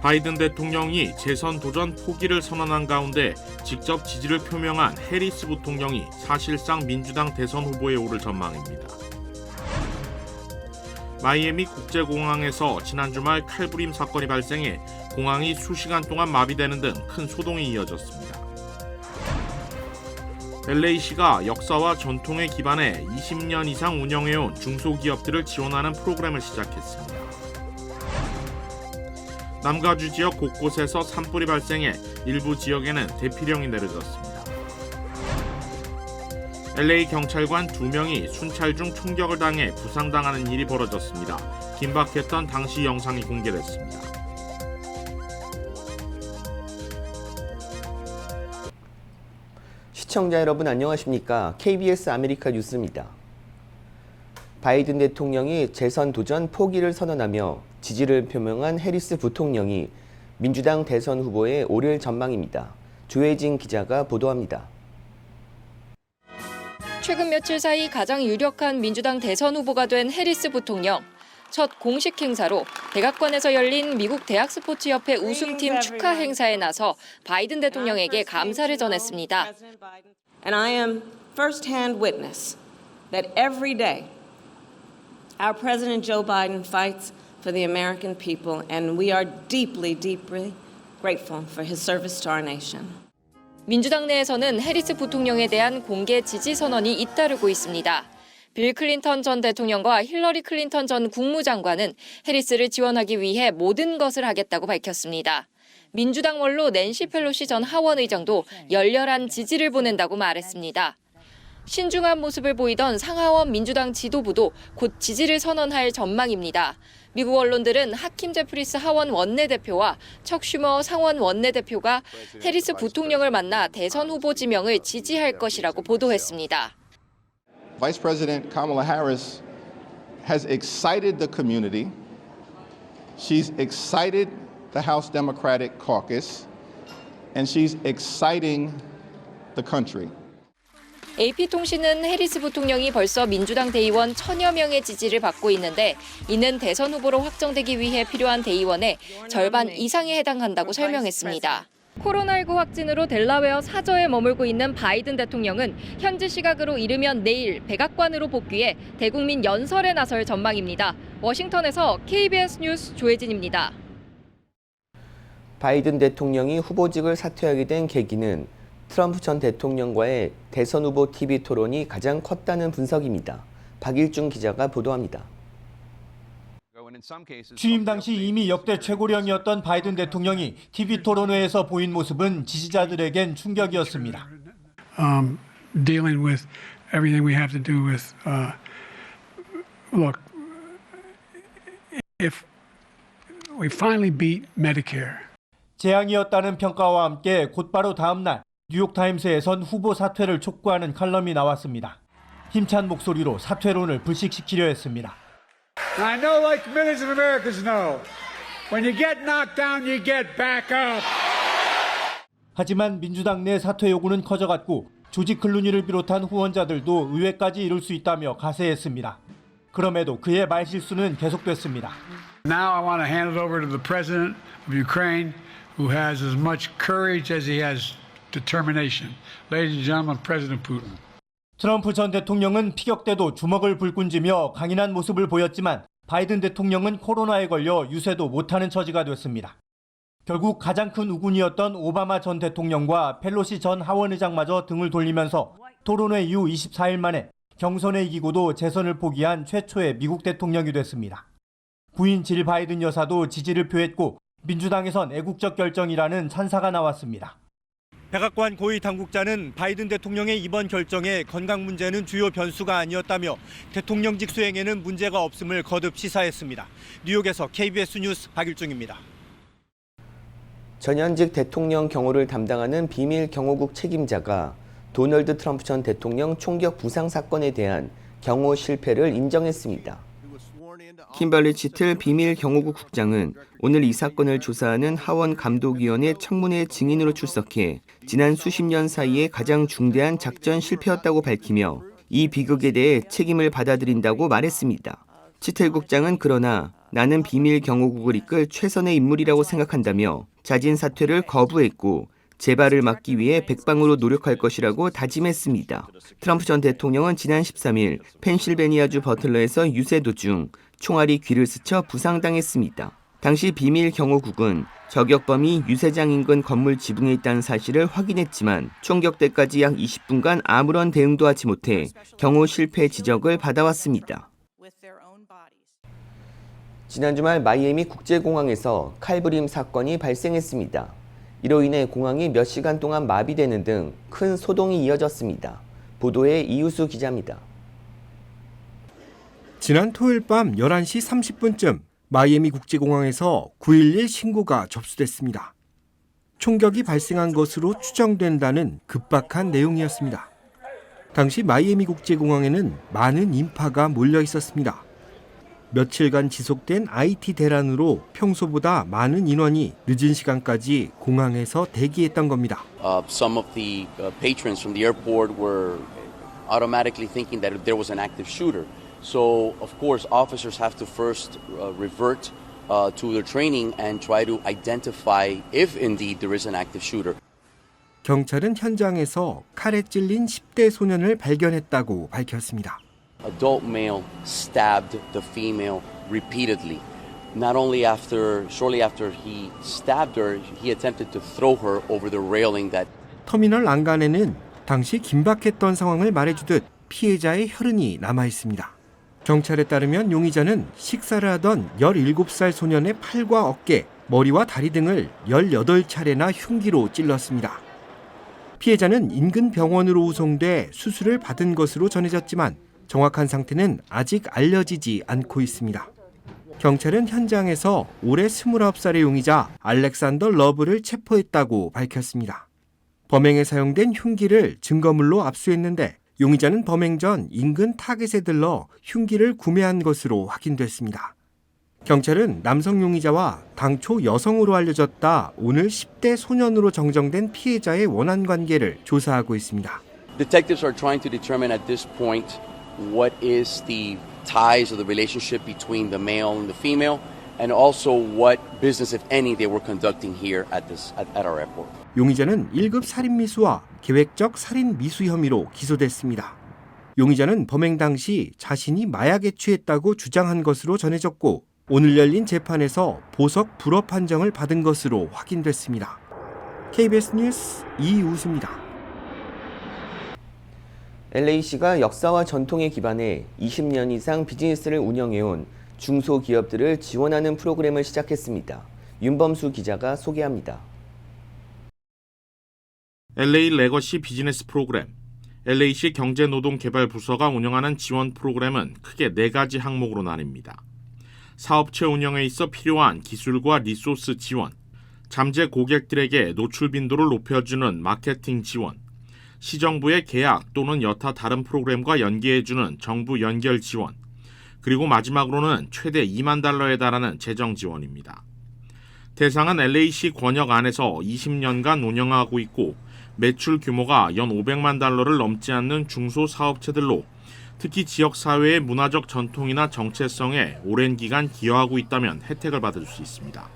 바이든 대통령이 재선 도전 포기를 선언한 가운데 직접 지지를 표명한 해리스 부통령이 사실상 민주당 대선 후보에 오를 전망입니다. 마이애미 국제공항에서 지난 주말 칼부림 사건이 발생해 공항이 수시간 동안 마비되는 등 큰 소동이 이어졌습니다. LA시가 역사와 전통에 기반해 20년 이상 운영해온 중소기업들을 지원하는 프로그램을 시작했습니다. 남가주 지역 곳곳에서 산불이 발생해 일부 지역에는 대피령이 내려졌습니다. LA 경찰관 2명이 순찰 중 총격을 당해 부상당하는 일이 벌어졌습니다. 긴박했던 당시 영상이 공개됐습니다. 시청자 여러분 안녕하십니까? KBS 아메리카 뉴스입니다. 바이든 대통령이 재선 도전 포기를 선언하며 지지를 표명한 해리스 부통령이 민주당 대선 후보에 오를 전망입니다. 조혜진 기자가 보도합니다. 최근 며칠 사이 가장 유력한 민주당 대선 후보가 된 해리스 부통령. 첫 공식 행사로 백악관에서 열린 미국 대학스포츠협회 우승팀 축하 행사에 나서 바이든 대통령에게 감사를 전했습니다. And I am first-hand witness that every day our President Joe Biden fights for the American people, and we are deeply, deeply grateful for his service to our nation. 민주당 내에서는 해리스 부통령에 대한 공개 지지 선언이 잇따르고 있습니다. 빌 클린턴 전 대통령과 힐러리 클린턴 전 국무장관은 해리스를 지원하기 위해 모든 것을 하겠다고 밝혔습니다. 민주당 원로 낸시 펠로시 전 하원 의장도 열렬한 지지를 보낸다고 말했습니다. 신중한 모습을 보이던 상하원 민주당 지도부도 곧 지지를 선언할 전망입니다. 미국 언론들은 하킴 제프리스 하원 원내대표와 척 슈머 상원 원내대표가 해리스 부통령을 만나 대선 후보 지명을 지지할 것이라고 보도했습니다. Vice President Kamala Harris has excited the community. She's excited the House Democratic Caucus, and she's exciting the country. AP통신은 해리스 부통령이 벌써 민주당 대의원 1000여 명의 지지를 받고 있는데 이는 대선 후보로 확정되기 위해 필요한 대의원의 절반 이상에 해당한다고 설명했습니다. 코로나19 확진으로 델라웨어 사저에 머물고 있는 바이든 대통령은 현지 시각으로 이르면 내일 백악관으로 복귀해 대국민 연설에 나설 전망입니다. 워싱턴에서 KBS 뉴스 조혜진입니다. 바이든 대통령이 후보직을 사퇴하게 된 계기는 트럼프 전 대통령과의 대선 후보 TV 토론이 가장 컸다는 분석입니다. 박일중 기자가 보도합니다. 취임 당시 이미 역대 최고령이었던 바이든 대통령이 TV 토론회에서 보인 모습은 지지자들에겐 충격이었습니다. Dealing with everything we have to do with, look, if we finally beat Medicare. 재앙이었다는 평가와 함께 곧바로 다음 날 뉴욕타임스에선 후보 사퇴를 촉구하는 칼럼이 나왔습니다. 힘찬 목소리로 사퇴론을 불식시키려 했습니다. I know, like millions of Americans know, when you get knocked down, you get back up. 하지만 민주당 내 사퇴 요구는 커져갔고 조지 클루니를 비롯한 후원자들도 의회까지 이룰 수 있다며 가세했습니다. 그럼에도 그의 말실수는 계속됐습니다. Now I want to hand it over to the president of Ukraine, who has as much courage as he has determination. Ladies and gentlemen, President Putin. 트럼프 전 대통령은 피격 때도 주먹을 불끈쥐며 강인한 모습을 보였지만 바이든 대통령은 코로나에 걸려 유세도 못하는 처지가 됐습니다. 결국 가장 큰 우군이었던 오바마 전 대통령과 펠로시 전 하원의장마저 등을 돌리면서 토론회 이후 24일 만에 경선에 이기고도 재선을 포기한 최초의 미국 대통령이 됐습니다. 부인 질 바이든 여사도 지지를 표했고 민주당에선 애국적 결정이라는 찬사가 나왔습니다. 백악관 고위 당국자는 바이든 대통령의 이번 결정에 건강 문제는 주요 변수가 아니었다며 대통령직 수행에는 문제가 없음을 거듭 시사했습니다. 뉴욕에서 KBS 뉴스 박일중입니다. 전현직 대통령 경호를 담당하는 비밀 경호국 책임자가 도널드 트럼프 전 대통령 총격 부상 사건에 대한 경호 실패를 인정했습니다. 킴벌리 치틀 비밀 경호국 국장은 오늘 이 사건을 조사하는 하원 감독위원회 청문회 증인으로 출석해 지난 수십 년 사이에 가장 중대한 작전 실패였다고 밝히며 이 비극에 대해 책임을 받아들인다고 말했습니다. 치틀 국장은 그러나 나는 비밀 경호국을 이끌 최선의 인물이라고 생각한다며 자진 사퇴를 거부했고 재발을 막기 위해 백방으로 노력할 것이라고 다짐했습니다. 트럼프 전 대통령은 지난 13일 펜실베니아주 버틀러에서 유세 도중 총알이 귀를 스쳐 부상당했습니다. 당시 비밀 경호국은 저격범이 유세장 인근 건물 지붕에 있다는 사실을 확인했지만 총격 때까지 약 20분간 아무런 대응도 하지 못해 경호 실패 지적을 받아왔습니다. 지난 주말 마이애미 국제공항에서 칼부림 사건이 발생했습니다. 이로 인해 공항이 몇 시간 동안 마비되는 등 큰 소동이 이어졌습니다. 보도에 이우수 기자입니다. 지난 토요일 밤 11시 30분쯤 마이애미 국제공항에서 911 신고가 접수됐습니다. 총격이 발생한 것으로 추정된다는 급박한 내용이었습니다. 당시 마이애미 국제공항에는 많은 인파가 몰려 있었습니다. 며칠간 지속된 IT 대란으로 평소보다 많은 인원이 늦은 시간까지 공항에서 대기했던 겁니다. Some of the patrons from the airport were automatically thinking that there was an active shooter. So, of course, officers have to first revert to their training and try to identify if indeed there is an active shooter. 경찰은 현장에서 칼에 찔린 10대 소년을 발견했다고 밝혔습니다. Adult male stabbed the female repeatedly. Not only shortly after he stabbed her, he attempted to throw her over the railing that. 터미널 안간에는 당시 긴박했던 상황을 말해주듯 피해자의 혈흔이 남아 있습니다. 경찰에 따르면 용의자는 식사를 하던 17살 소년의 팔과 어깨, 머리와 다리 등을 18차례나 흉기로 찔렀습니다. 피해자는 인근 병원으로 후송돼 수술을 받은 것으로 전해졌지만 정확한 상태는 아직 알려지지 않고 있습니다. 경찰은 현장에서 올해 29살의 용의자 알렉산더 러브를 체포했다고 밝혔습니다. 범행에 사용된 흉기를 증거물로 압수했는데 용의자는 범행 전 인근 타겟에 들러 흉기를 구매한 것으로 확인됐습니다. 경찰은 남성 용의자와 당초 여성으로 알려졌다 오늘 10대 소년으로 정정된 피해자의 원한 관계를 조사하고 있습니다. Detectives are trying to determine at this point what is the ties of the relationship between the male and the female, and also what business, if any, they were conducting here at our airport. 용의자는 1급 살인 미수와 계획적 살인 미수 혐의로 기소됐습니다. 용의자는 범행 당시 자신이 마약에 취했다고 주장한 것으로 전해졌고 오늘 열린 재판에서 보석 불허 판정을 받은 것으로 확인됐습니다. KBS 뉴스 이우수입니다. LA시가 역사와 전통에 기반해 20년 이상 비즈니스를 운영해온 중소기업들을 지원하는 프로그램을 시작했습니다. 윤범수 기자가 소개합니다. LA 레거시 비즈니스 프로그램, LA시 경제노동개발부서가 운영하는 지원 프로그램은 크게 4가지 항목으로 나뉩니다. 사업체 운영에 있어 필요한 기술과 리소스 지원, 잠재 고객들에게 노출 빈도를 높여주는 마케팅 지원, 시정부의 계약 또는 여타 다른 프로그램과 연계해주는 정부 연결 지원, 그리고 마지막으로는 최대 $20,000에 달하는 재정 지원입니다. 대상은 LA시 권역 안에서 20년간 운영하고 있고 매출 규모가 연 $500만 넘지 않는 중소사업체들로 특히 지역사회의 문화적 전통이나 정체성에 오랜 기간 기여하고 있다면 혜택을 받을 수 있습니다.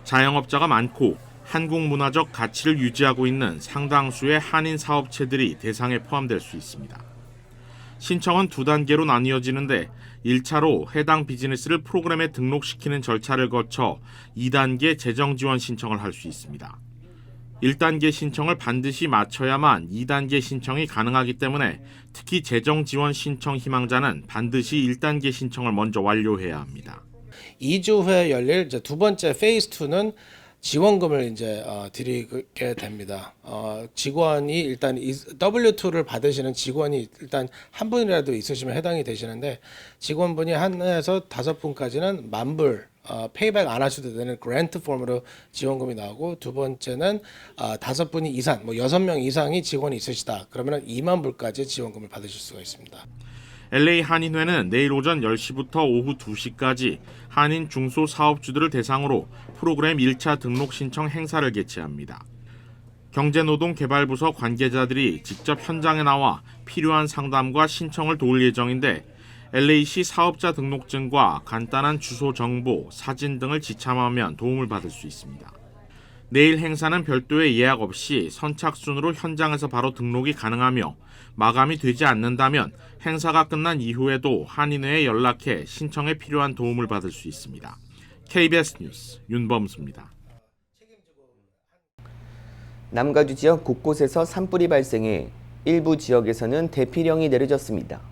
자영업자가 많고 한국 문화적 가치를 유지하고 있는 상당수의 한인 사업체들이 대상에 포함될 수 있습니다. 신청은 2단계로 나뉘어지는데 1차로 해당 비즈니스를 프로그램에 등록시키는 절차를 거쳐 2단계 재정 지원 신청을 할 수 있습니다. 1단계 신청을 반드시 마쳐야만 2단계 신청이 가능하기 때문에 특히 재정 지원 신청 희망자는 반드시 1단계 신청을 먼저 완료해야 합니다. 2주 후에 열릴 이제 두 번째 페이즈 2는 지원금을 이제 드리게 됩니다. 직원이 일단 W2를 받으시는 직원이 일단 한 분이라도 있으시면 해당이 되시는데 직원분이 한에서 5분까지는 $10,000 페이백 안 하셔도 되는 그랜트 폼으로 지원금이 나오고 두 번째는 5분이 이상, 6명 이상이 직원이 있으시다. 그러면 $20,000까지 지원금을 받으실 수가 있습니다. LA 한인회는 내일 오전 10시부터 오후 2시까지 한인 중소사업주들을 대상으로 프로그램 1차 등록 신청 행사를 개최합니다. 경제노동개발부서 관계자들이 직접 현장에 나와 필요한 상담과 신청을 도울 예정인데 LA시 사업자 등록증과 간단한 주소 정보, 사진 등을 지참하면 도움을 받을 수 있습니다. 내일 행사는 별도의 예약 없이 선착순으로 현장에서 바로 등록이 가능하며 마감이 되지 않는다면 행사가 끝난 이후에도 한인회에 연락해 신청에 필요한 도움을 받을 수 있습니다. KBS 뉴스 윤범수입니다. 남가주 지역 곳곳에서 산불이 발생해 일부 지역에서는 대피령이 내려졌습니다.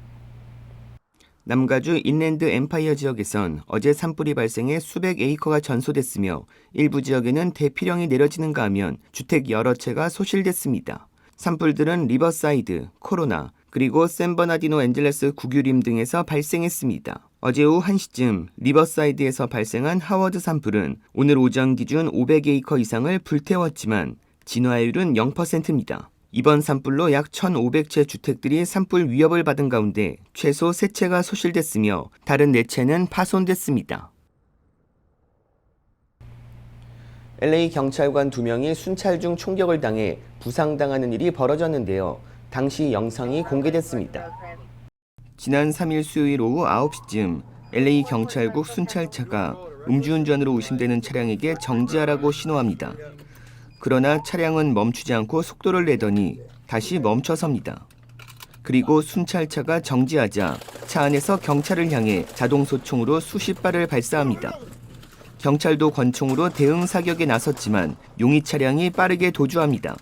남가주 인랜드 엠파이어 지역에선 어제 산불이 발생해 수백 에이커가 전소됐으며 일부 지역에는 대피령이 내려지는가 하면 주택 여러 채가 소실됐습니다. 산불들은 리버사이드, 코로나, 그리고 샌버나디노 앤젤레스 구규림 등에서 발생했습니다. 어제 오후 1시쯤 리버사이드에서 발생한 하워드 산불은 오늘 오전 기준 500에이커 이상을 불태웠지만 진화율은 0%입니다. 이번 산불로 약 1,500채 주택들이 산불 위협을 받은 가운데 최소 3채가 소실됐으며 다른 4채는 파손됐습니다. LA 경찰관 2명이 순찰 중 총격을 당해 부상당하는 일이 벌어졌는데요. 당시 영상이 공개됐습니다. 지난 3일 수요일 오후 9시쯤 LA 경찰국 순찰차가 음주운전으로 의심되는 차량에게 정지하라고 신호합니다. 그러나 차량은 멈추지 않고 속도를 내더니 다시 멈춰섭니다. 그리고 순찰차가 정지하자 차 안에서 경찰을 향해 자동소총으로 수십 발을 발사합니다. 경찰도 권총으로 대응 사격에 나섰지만 용의 차량이 빠르게 도주합니다.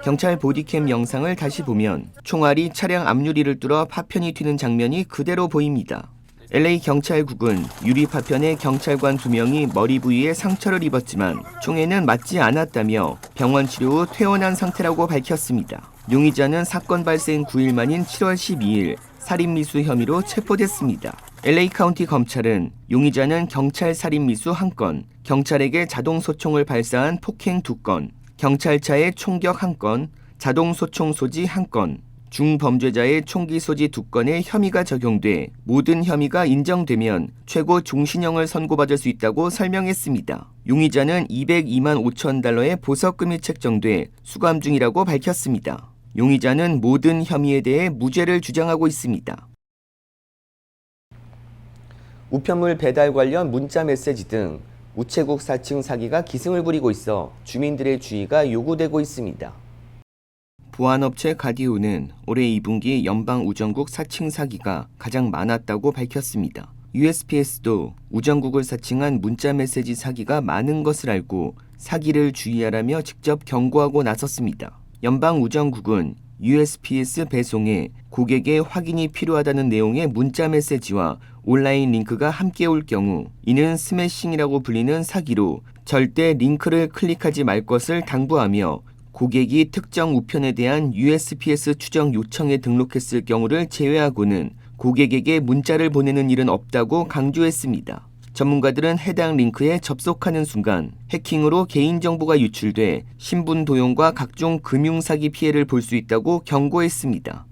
경찰 보디캠 영상을 다시 보면 총알이 차량 앞유리를 뚫어 파편이 튀는 장면이 그대로 보입니다. LA 경찰국은 유리 파편에 경찰관 2명이 머리 부위에 상처를 입었지만 총에는 맞지 않았다며 병원 치료 후 퇴원한 상태라고 밝혔습니다. 용의자는 사건 발생 9일 만인 7월 12일 살인미수 혐의로 체포됐습니다. LA 카운티 검찰은 용의자는 경찰 살인미수 1건, 경찰에게 자동소총을 발사한 폭행 2건, 경찰차에 총격 1건, 자동소총 소지 1건, 중범죄자의 총기 소지 2건의 혐의가 적용돼 모든 혐의가 인정되면 최고 종신형을 선고받을 수 있다고 설명했습니다. 용의자는 $202만 5천 달러의 보석금이 책정돼 수감 중이라고 밝혔습니다. 용의자는 모든 혐의에 대해 무죄를 주장하고 있습니다. 우편물 배달 관련 문자 메시지 등 우체국 사칭 사기가 기승을 부리고 있어 주민들의 주의가 요구되고 있습니다. 보안업체 가디오는 올해 2분기 연방우정국 사칭 사기가 가장 많았다고 밝혔습니다. USPS도 우정국을 사칭한 문자메시지 사기가 많은 것을 알고 사기를 주의하라며 직접 경고하고 나섰습니다. 연방우정국은 USPS 배송에 고객의 확인이 필요하다는 내용의 문자메시지와 온라인 링크가 함께 올 경우 이는 스매싱이라고 불리는 사기로 절대 링크를 클릭하지 말 것을 당부하며 고객이 특정 우편에 대한 USPS 추적 요청에 등록했을 경우를 제외하고는 고객에게 문자를 보내는 일은 없다고 강조했습니다. 전문가들은 해당 링크에 접속하는 순간 해킹으로 개인정보가 유출돼 신분 도용과 각종 금융사기 피해를 볼 수 있다고 경고했습니다.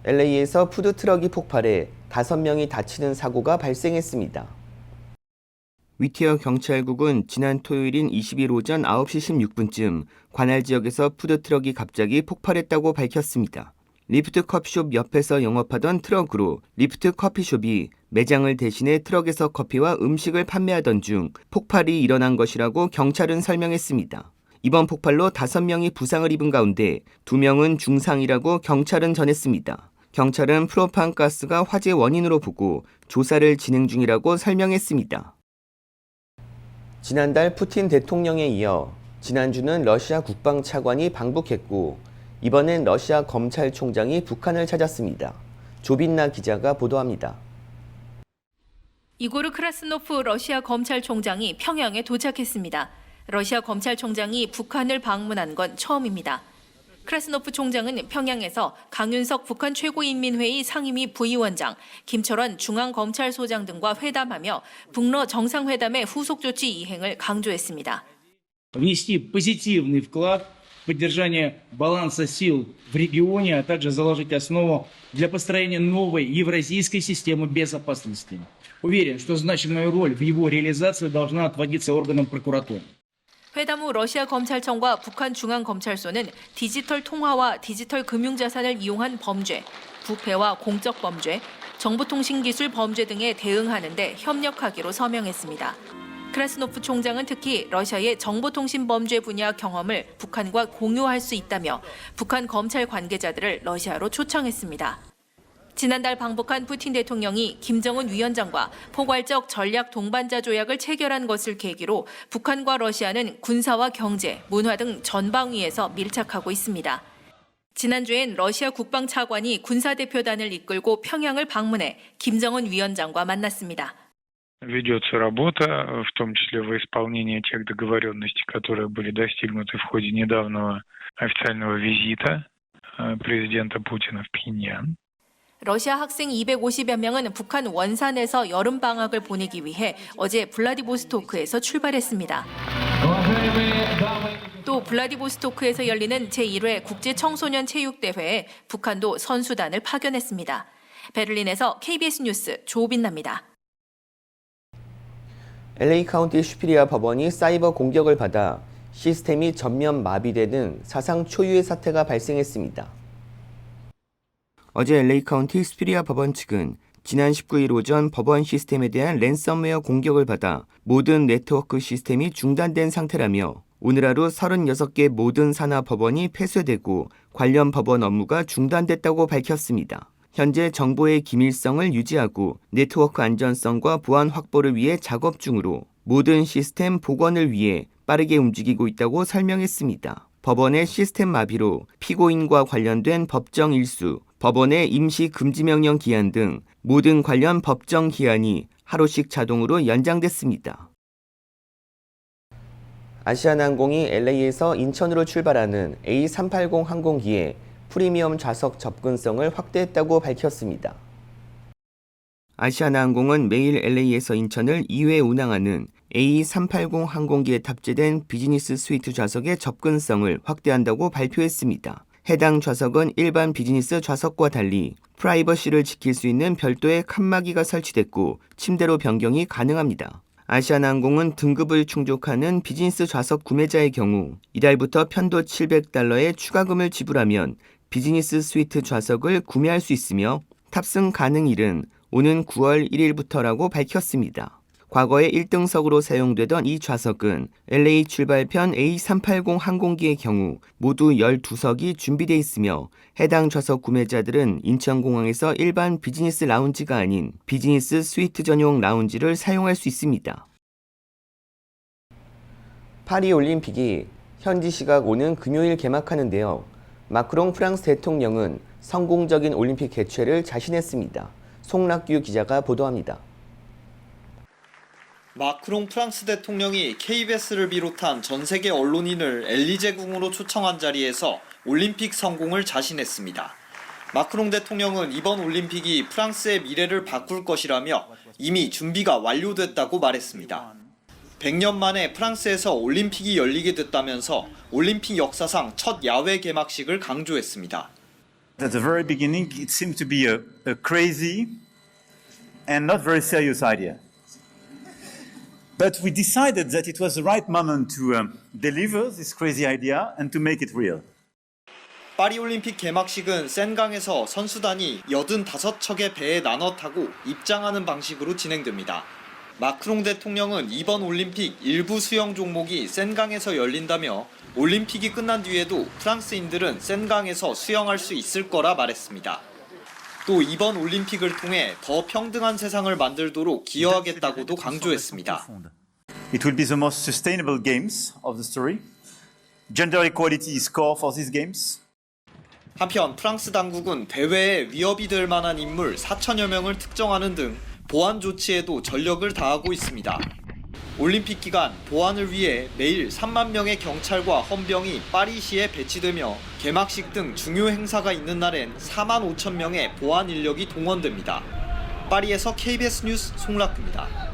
LA에서 푸드트럭이 폭발해 5명이 다치는 사고가 발생했습니다. 위티어 경찰국은 지난 토요일인 20일 오전 9시 16분쯤 관할 지역에서 푸드트럭이 갑자기 폭발했다고 밝혔습니다. 리프트 커피숍 옆에서 영업하던 트럭으로 리프트 커피숍이 매장을 대신해 트럭에서 커피와 음식을 판매하던 중 폭발이 일어난 것이라고 경찰은 설명했습니다. 이번 폭발로 5명이 부상을 입은 가운데 2명은 중상이라고 경찰은 전했습니다. 경찰은 프로판 가스가 화재 원인으로 보고 조사를 진행 중이라고 설명했습니다. 지난달 푸틴 대통령에 이어 지난주는 러시아 국방차관이 방북했고 이번엔 러시아 검찰총장이 북한을 찾았습니다. 조빈나 기자가 보도합니다. 이고르 크라스노프 러시아 검찰총장이 평양에 도착했습니다. 러시아 검찰총장이 북한을 방문한 건 처음입니다. 크라스노프 총장은 평양에서 강윤석 북한 최고인민회의 상임위 부위원장, 김철원 중앙검찰소장 등과 회담하며 북러 정상회담의 후속 조치 이행을 강조했습니다. внести позитивный вклад в поддержание баланса сил в регионе, а также заложить основу для построения новой евразийской системы безопасности. Уверен, что значимая роль в его реализации должна отводиться органам прокуратуры. 회담 후 러시아 검찰청과 북한 중앙검찰소는 디지털 통화와 디지털 금융자산을 이용한 범죄, 부패와 공적 범죄, 정보통신기술 범죄 등에 대응하는 데 협력하기로 서명했습니다. 크라스노프 총장은 특히 러시아의 정보통신 범죄 분야 경험을 북한과 공유할 수 있다며 북한 검찰 관계자들을 러시아로 초청했습니다. 지난달 방북한 푸틴 대통령이 김정은 위원장과 포괄적 전략 동반자 조약을 체결한 것을 계기로 북한과 러시아는 군사와 경제, 문화 등 전방위에서 밀착하고 있습니다. 지난주엔 러시아 국방차관이 군사대표단을 이끌고 평양을 방문해 김정은 위원장과 만났습니다. Ведется работа, в том числе в исполнении тех договоренностей, которые были достигнуты в ходе недавнего официального визита президента Путина в Пхеньян. 러시아 학생 250여 명은 북한 원산에서 여름 방학을 보내기 위해 어제 블라디보스토크에서 출발했습니다. 또 블라디보스토크에서 열리는 제1회 국제 청소년 체육 대회에 북한도 선수단을 파견했습니다. 베를린에서 KBS 뉴스 조빈나입니다. LA 카운티 슈피리아 법원이 사이버 공격을 받아 시스템이 전면 마비되는 사상 초유의 사태가 발생했습니다. 어제 LA 카운티 슈피리아 법원 측은 지난 19일 오전 법원 시스템에 대한 랜섬웨어 공격을 받아 모든 네트워크 시스템이 중단된 상태라며 오늘 하루 36개 모든 산하 법원이 폐쇄되고 관련 법원 업무가 중단됐다고 밝혔습니다. 현재 정보의 기밀성을 유지하고 네트워크 안전성과 보안 확보를 위해 작업 중으로 모든 시스템 복원을 위해 빠르게 움직이고 있다고 설명했습니다. 법원의 시스템 마비로 피고인과 관련된 법정 일수, 법원의 임시 금지명령 기한 등 모든 관련 법정 기한이 하루씩 자동으로 연장됐습니다. 아시아나항공이 LA에서 인천으로 출발하는 A380 항공기에 프리미엄 좌석 접근성을 확대했다고 밝혔습니다. 아시아나항공은 매일 LA에서 인천을 2회 운항하는 A380 항공기에 탑재된 비즈니스 스위트 좌석의 접근성을 확대한다고 발표했습니다. 해당 좌석은 일반 비즈니스 좌석과 달리 프라이버시를 지킬 수 있는 별도의 칸막이가 설치됐고 침대로 변경이 가능합니다. 아시아나항공은 등급을 충족하는 비즈니스 좌석 구매자의 경우 이달부터 편도 $700의 추가금을 지불하면 비즈니스 스위트 좌석을 구매할 수 있으며 탑승 가능일은 오는 9월 1일부터라고 밝혔습니다. 과거에 1등석으로 사용되던 이 좌석은 LA 출발편 A380 항공기의 경우 모두 12석이 준비되어 있으며 해당 좌석 구매자들은 인천공항에서 일반 비즈니스 라운지가 아닌 비즈니스 스위트 전용 라운지를 사용할 수 있습니다. 파리올림픽이 현지 시각 오는 금요일 개막하는데요. 마크롱 프랑스 대통령은 성공적인 올림픽 개최를 자신했습니다. 송락규 기자가 보도합니다. 마크롱 프랑스 대통령이 KBS를 비롯한 전 세계 언론인을 엘리제궁으로 초청한 자리에서 올림픽 성공을 자신했습니다. 마크롱 대통령은 이번 올림픽이 프랑스의 미래를 바꿀 것이라며 이미 준비가 완료됐다고 말했습니다. 100년 만에 프랑스에서 올림픽이 열리게 됐다면서 올림픽 역사상 첫 야외 개막식을 강조했습니다. At the very beginning, it seemed to be a crazy and not very serious idea. But we decided that it was the right moment to deliver this crazy idea and to make it real. 파리올림픽 개막식은 센강에서 선수단이 85척의 배에 나눠 타고 입장하는 방식으로 진행됩니다. 마크롱 대통령은 이번 올림픽 일부 수영 종목이 센강에서 열린다며 올림픽이 끝난 뒤에도 프랑스인들은 센강에서 수영할 수 있을 거라 말했습니다. 또 이번 올림픽을 통해 더 평등한 세상을 만들도록 기여하겠다고도 강조했습니다. It will be the most sustainable games of the story. Gender equality is core for these games. 한편 프랑스 당국은 대회에 위협이 될 만한 인물 4천여 명을 특정하는 등 보안 조치에도 전력을 다하고 있습니다. 올림픽 기간 보안을 위해 매일 3만 명의 경찰과 헌병이 파리시에 배치되며 개막식 등 중요 행사가 있는 날엔 4만 5천 명의 보안 인력이 동원됩니다. 파리에서 KBS 뉴스 송락규입니다.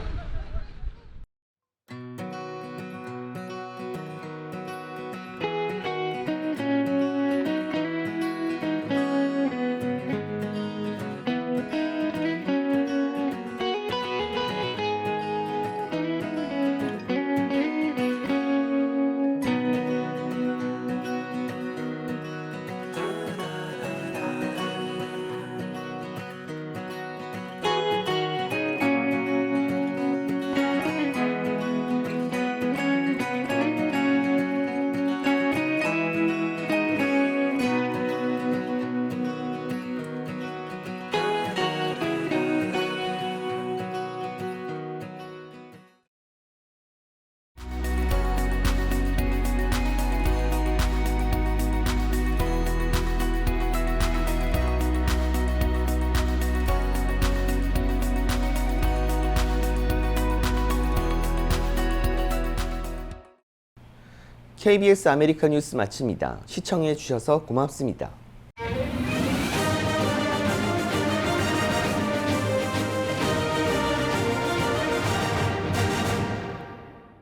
KBS 아메리카 뉴스 마칩니다. 시청해 주셔서 고맙습니다.